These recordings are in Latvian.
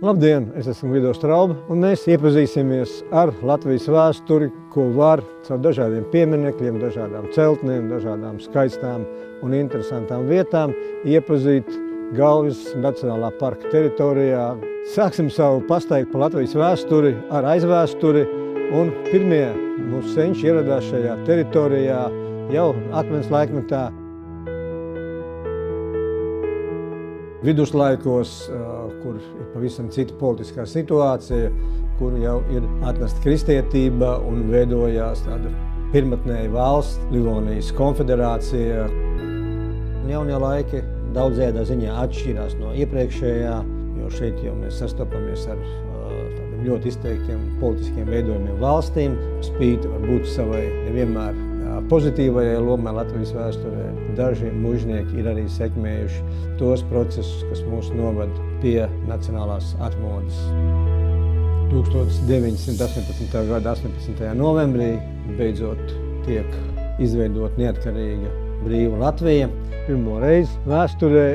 Labdien, es esmu Vido Strauba, un mēs iepazīsimies ar Latvijas vēsturi, ko var caur dažādiem pieminekļiem, dažādām celtnēm, dažādām skaistām un interesantām vietām iepazīt Galvas Nacionālā parka teritorijā. Sāksim savu pastaigu par Latvijas vēsturi ar aizvēsturi, un pirmie mūsu senči ieradās šajā teritorijā jau akmens laikmetā. Viduslaikos, kur ir pavisam cita politiskā situācija, kur jau ir atnesta kristietība un veidojās tāda pirmatnēja valsts, Livonijas konfederācija. Jaunie laiki daudzējādā ziņā atšķirās no iepriekšējā, jo šeit jau mēs sastopamies ar tādiem ļoti izteiktiem politiskiem veidojumiem valstīm. Spīti varbūt savai nevienmēr pozitīvajai lomai Latvijas vēsturē. Daži mužnieki ir arī sekmējuši tos procesus, kas mūs noved pie nacionālās atmodas. 1918. gada 18. novembrī beidzot tiek izveidot neatkarīga brīva Latvija. Pirmo reizi vēsturē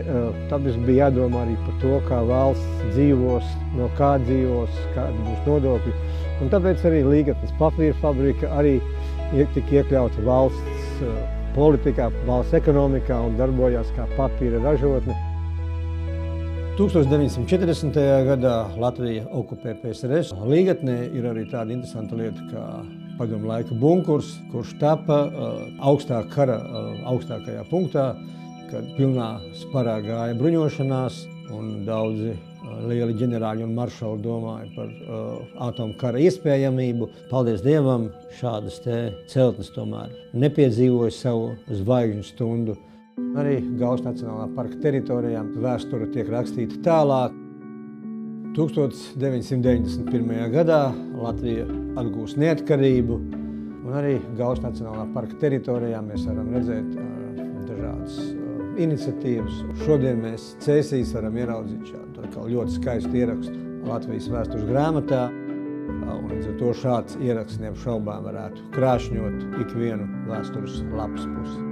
tad bija jādomā arī par to, kā valsts dzīvos, no kā dzīvos, kādi būs nodokļi. Un tāpēc arī Līgatnes papīra fabrika arī tika iekļauta valsts politikā, valsts ekonomikā un darbojās kā papīra ražotne. 1940. gadā Latvija okupē PSRS. Līgatnē ir arī tāda interesanta lieta kā padomu laika bunkurs, kurš tapa augstā kara augstākajā punktā, kad pilnā sparā gāja bruņošanās un daudzi lieli ģenerāļi un maršali domāja par atomu kara iespējamību. Paldies Dievam, šādas celtnes tomēr nepiedzīvoja savu zvaigžņu stundu. Arī Galvas Nacionālā parka teritorijā vēsture tiek rakstīta tālāk. 1991. gadā Latvija atgūst neatkarību, un arī Galvas Nacionālā parka teritorijā mēs varam redzēt dažādas iniciatīvas. Šodien mēs Cēsīs varam ieraudzīt šādu ļoti skaistu ierakstu Latvijas vēstures grāmatā, un līdz ar to šāds ieraksts neapšaubām varētu krāšņot ikvienu vēstures lapas pusi.